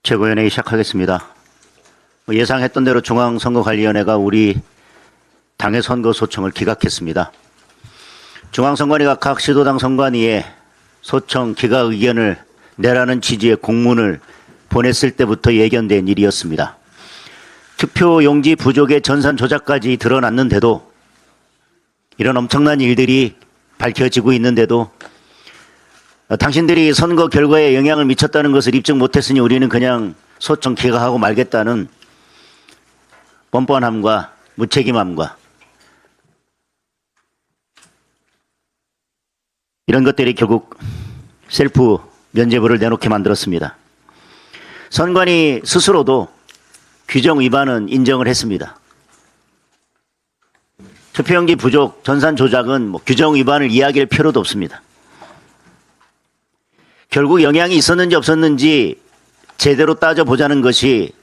최고위원회의 시작하겠습니다. 예상했던 대로 중앙선거관리위원회가 우리 당의 선거 소청을 기각했습니다. 중앙선관위가 각 시도당 선관위에 소청 기각 의견을 내라는 취지의 공문을 보냈을 때부터 예견된 일이었습니다. 투표용지 부족의 전산 조작까지 드러났는데도, 이런 엄청난 일들이 밝혀지고 있는데도 당신들이 선거 결과에 영향을 미쳤다는 것을 입증 못했으니 우리는 그냥 소청 기각하고 말겠다는 뻔뻔함과 무책임함과 이런 것들이 결국 셀프 면죄부를 내놓게 만들었습니다. 선관위 스스로도 규정 위반은 인정을 했습니다. 투표용지 부족, 전산 조작은 규정 위반을 이야기할 필요도 없습니다. 결국 영향이 있었는지 없었는지 제대로 따져보자는 것이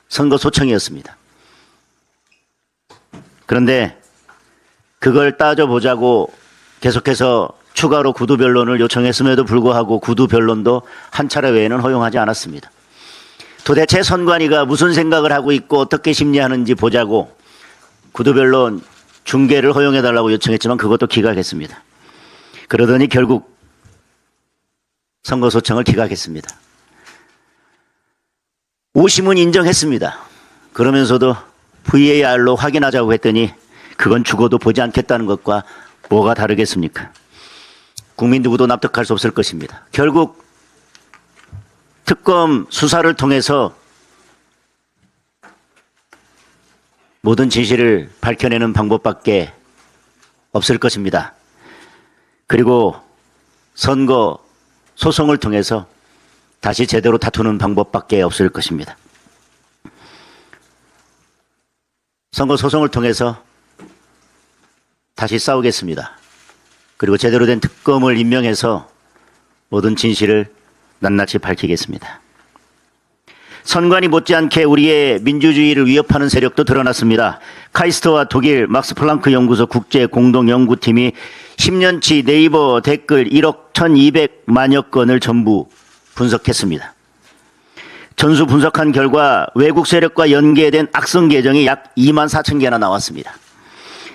선거 소청이었습니다. 그런데 그걸 따져보자고 계속해서 추가로 구두 변론을 요청했음에도 불구하고 구두 변론도 한 차례 외에는 허용하지 않았습니다. 도대체 선관위가 무슨 생각을 하고 있고 어떻게 심리하는지 보자고 구두 변론 중계를 허용해달라고 요청했지만 그것도 기각했습니다. 그러더니 결국 선거 소청을 기각했습니다. 오심은 인정했습니다. 그러면서도 VAR로 확인하자고 했더니 그건 죽어도 보지 않겠다는 것과 뭐가 다르겠습니까? 국민 누구도 납득할 수 없을 것입니다. 결국 특검 수사를 통해서 모든 진실을 밝혀내는 방법밖에 없을 것입니다. 그리고 선거 소송을 통해서 다시 제대로 다투는 방법밖에 없을 것입니다. 선거 소송을 통해서 다시 싸우겠습니다. 그리고 제대로 된 특검을 임명해서 모든 진실을 낱낱이 밝히겠습니다. 선관위 못지않게 우리의 민주주의를 위협하는 세력도 드러났습니다. 카이스트와 독일 막스 플랑크 연구소 국제공동연구팀이 10년치 네이버 댓글 1억 1200만여 건을 전부 분석했습니다. 전수 분석한 결과 외국 세력과 연계된 악성 계정이 약 2만 4천 개나 나왔습니다.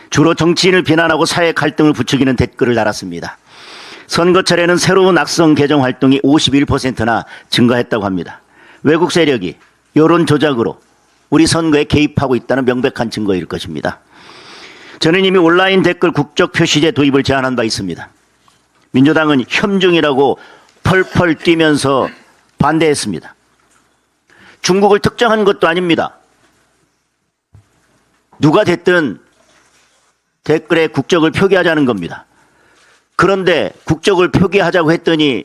주로 정치인을 비난하고 사회 갈등을 부추기는 댓글을 달았습니다. 선거철에는 새로운 악성 계정 활동이 51%나 증가했다고 합니다. 외국 세력이 여론 조작으로 우리 선거에 개입하고 있다는 명백한 증거일 것입니다. 저는 이미 온라인 댓글 국적 표시제 도입을 제안한 바 있습니다. 민주당은 협중이라고 펄펄 뛰면서 반대했습니다. 중국을 특정한 것도 아닙니다. 누가 됐든 댓글에 국적을 표기하자는 겁니다. 그런데 국적을 표기하자고 했더니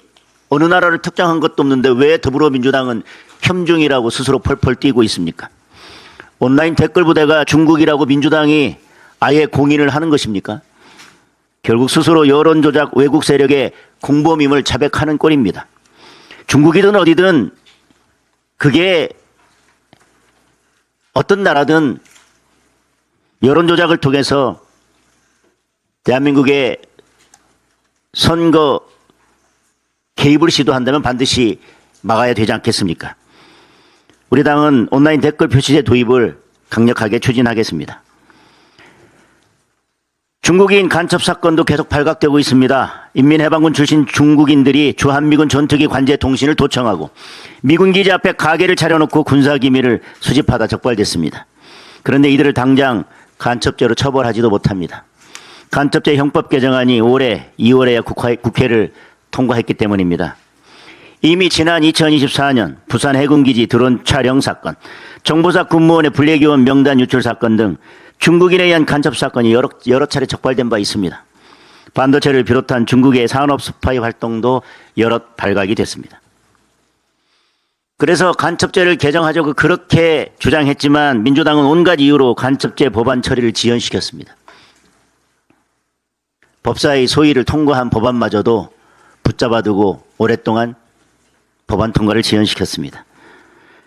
어느 나라를 특정한 것도 없는데 왜 더불어민주당은 협중이라고 스스로 펄펄 뛰고 있습니까? 온라인 댓글 부대가 중국이라고 민주당이 아예 공인을 하는 것입니까? 결국 스스로 여론조작 외국 세력의 공범임을 자백하는 꼴입니다. 중국이든 어디든 그게 어떤 나라든 여론조작을 통해서 대한민국의 선거 개입을 시도한다면 반드시 막아야 되지 않겠습니까? 우리 당은 온라인 댓글 표시제 도입을 강력하게 추진하겠습니다. 중국인 간첩 사건도 계속 발각되고 있습니다. 인민해방군 출신 중국인들이 주한미군 전투기 관제 통신을 도청하고 미군 기지 앞에 가게를 차려놓고 군사기밀을 수집하다 적발됐습니다. 그런데 이들을 당장 간첩죄로 처벌하지도 못합니다. 간첩죄 형법 개정안이 올해 2월에 국회를 통과했기 때문입니다. 이미 지난 2024년 부산 해군기지 드론 촬영 사건, 정보사 군무원의 불례기원 명단 유출 사건 등 중국인에 의한 간첩 사건이 여러 차례 적발된 바 있습니다. 반도체를 비롯한 중국의 산업 스파이 활동도 여럿 발각이 됐습니다. 그래서 간첩죄를 개정하자고 그렇게 주장했지만 민주당은 온갖 이유로 간첩죄 법안 처리를 지연시켰습니다. 법사위 소위를 통과한 법안마저도 붙잡아두고 오랫동안 법안 통과를 지연시켰습니다.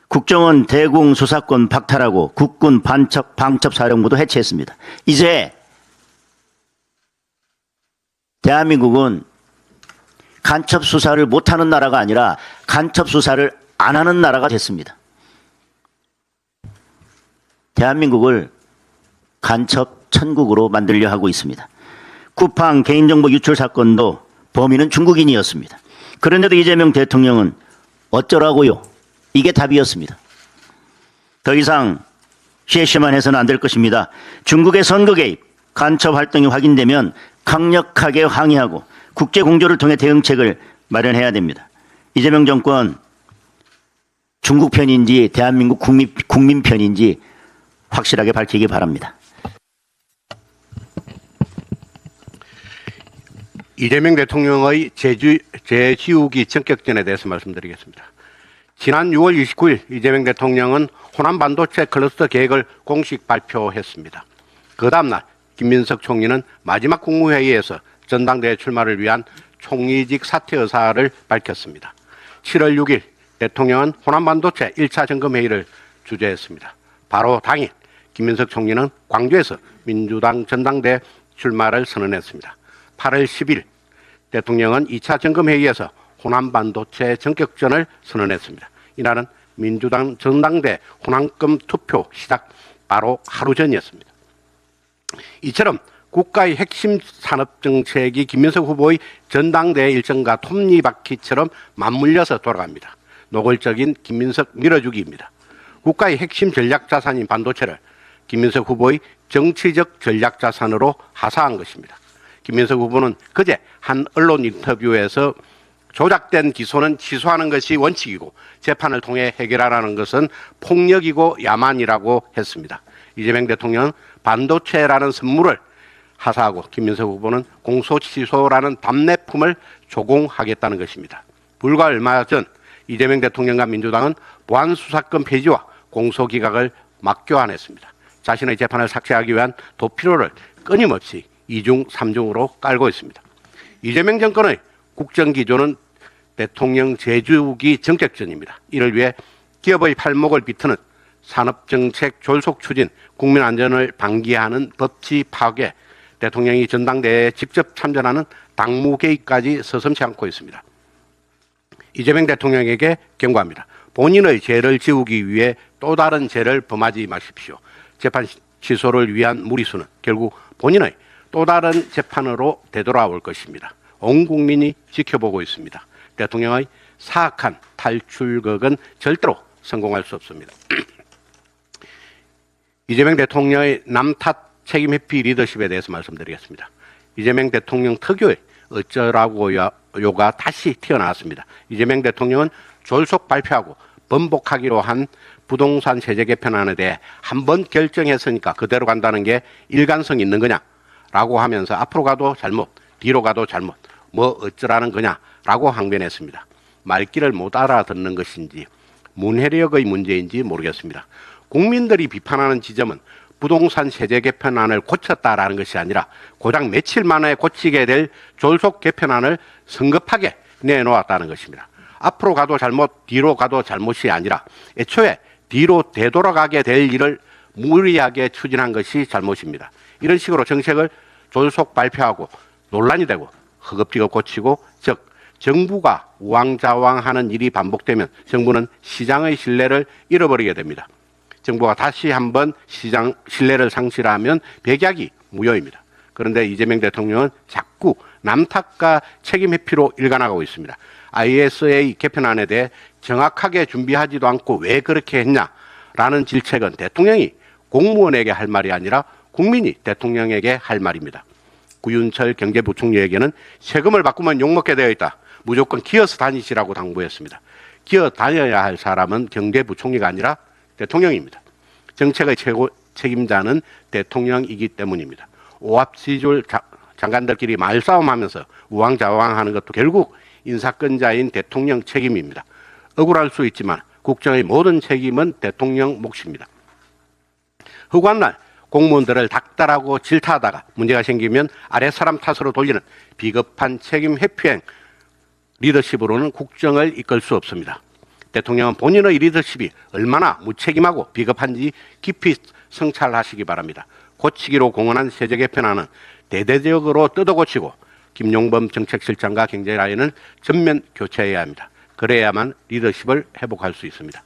국정원 대공 수사권 박탈하고 국군 방첩사령부도 해체했습니다. 이제 대한민국은 간첩 수사를 못하는 나라가 아니라 간첩 수사를 안 하는 나라가 됐습니다. 대한민국을 간첩 천국으로 만들려 하고 있습니다. 쿠팡 개인정보 유출 사건도 범인은 중국인이었습니다. 그런데도 이재명 대통령은 어쩌라고요? 이게 답이었습니다. 더 이상 쉐쉐만 해서는 안 될 것입니다. 중국의 선거 개입, 간첩 활동이 확인되면 강력하게 항의하고 국제 공조를 통해 대응책을 마련해야 됩니다. 이재명 정권 중국 편인지 대한민국 국민 편인지 확실하게 밝히기 바랍니다. 이재명 대통령의 재지우기 전격전에 대해서 말씀드리겠습니다. 지난 6월 29일 이재명 대통령은 호남 반도체 클러스터 계획을 공식 발표했습니다. 그 다음날 김민석 총리는 마지막 국무회의에서 전당대회 출마를 위한 총리직 사퇴 의사를 밝혔습니다. 7월 6일 대통령은 호남 반도체 1차 점검회의를 주재했습니다. 바로 당일 김민석 총리는 광주에서 민주당 전당대회 출마를 선언했습니다. 8월 10일 대통령은 2차 점검회의에서 호남 반도체 전격전을 선언했습니다. 이날은 민주당 전당대 호남권 투표 시작 바로 하루 전이었습니다. 이처럼 국가의 핵심 산업정책이 김민석 후보의 전당대회 일정과 톱니바퀴처럼 맞물려서 돌아갑니다. 노골적인 김민석 밀어주기입니다. 국가의 핵심 전략자산인 반도체를 김민석 후보의 정치적 전략자산으로 하사한 것입니다. 김민석 후보는 그제 한 언론 인터뷰에서 조작된 기소는 취소하는 것이 원칙이고 재판을 통해 해결하라는 것은 폭력이고 야만이라고 했습니다. 이재명 대통령은 반도체라는 선물을 하사하고 김민석 후보는 공소취소라는 답례품을 조공하겠다는 것입니다. 불과 얼마 전 이재명 대통령과 민주당은 보안수사권 폐지와 공소기각을 막교환했습니다. 자신의 재판을 삭제하기 위한 도피로를 끊임없이 2중, 3중으로 깔고 있습니다. 이재명 정권의 국정기조는 대통령 재주기 정책전입니다. 이를 위해 기업의 팔목을 비트는 산업정책 졸속 추진, 국민안전을 방기하는 법치 파괴, 대통령이 전당대회에 직접 참전하는 당무 개입까지 서슴지 않고 있습니다. 이재명 대통령에게 경고합니다. 본인의 죄를 지우기 위해 또 다른 죄를 범하지 마십시오. 재판 취소를 위한 무리수는 결국 본인의 또 다른 재판으로 되돌아올 것입니다. 온 국민이 지켜보고 있습니다. 대통령의 사악한 탈출극은 절대로 성공할 수 없습니다. 이재명 대통령의 남탓 책임 회피 리더십에 대해서 말씀드리겠습니다. 이재명 대통령 특유의 어쩌라고요가 다시 튀어나왔습니다. 이재명 대통령은 졸속 발표하고 번복하기로 한 부동산 세제 개편안에 대해 한번 결정했으니까 그대로 간다는 게 일관성 있는 거냐라고 하면서 앞으로 가도 잘못, 뒤로 가도 잘못, 뭐 어쩌라는 거냐라고 항변했습니다. 말귀를 못 알아듣는 것인지 문해력의 문제인지 모르겠습니다. 국민들이 비판하는 지점은 부동산 세제 개편안을 고쳤다라는 것이 아니라 고작 며칠 만에 고치게 될 졸속 개편안을 성급하게 내놓았다는 것입니다. 앞으로 가도 잘못, 뒤로 가도 잘못이 아니라 애초에 뒤로 되돌아가게 될 일을 무리하게 추진한 것이 잘못입니다. 이런 식으로 정책을 졸속 발표하고 논란이 되고 허겁지겁 고치고, 즉 정부가 우왕좌왕하는 일이 반복되면 정부는 시장의 신뢰를 잃어버리게 됩니다. 정부가 다시 한번 시장 신뢰를 상실하면 백약이 무효입니다. 그런데 이재명 대통령은 자꾸 남탓과 책임 회피로 일관하고 있습니다. ISA 개편안에 대해 정확하게 준비하지도 않고 왜 그렇게 했냐라는 질책은 대통령이 공무원에게 할 말이 아니라 국민이 대통령에게 할 말입니다. 구윤철 경제부총리에게는 세금을 바꾸면 욕먹게 되어 있다. 무조건 기어서 다니시라고 당부했습니다. 기어 다녀야 할 사람은 경제부총리가 아니라 대통령입니다. 정책의 최고 책임자는 대통령이기 때문입니다. 오합지졸 장관들끼리 말싸움하면서 우왕좌왕하는 것도 결국 인사권자인 대통령 책임입니다. 억울할 수 있지만 국정의 모든 책임은 대통령 몫입니다. 허구한 날 공무원들을 닥달하고 질타하다가 문제가 생기면 아랫사람 탓으로 돌리는 비겁한 책임 회피행 리더십으로는 국정을 이끌 수 없습니다. 대통령은 본인의 리더십이 얼마나 무책임하고 비겁한지 깊이 성찰하시기 바랍니다. 고치기로 공언한 세제 개편안은 대대적으로 뜯어고치고 김용범 정책실장과 경제라인을 전면 교체해야 합니다. 그래야만 리더십을 회복할 수 있습니다.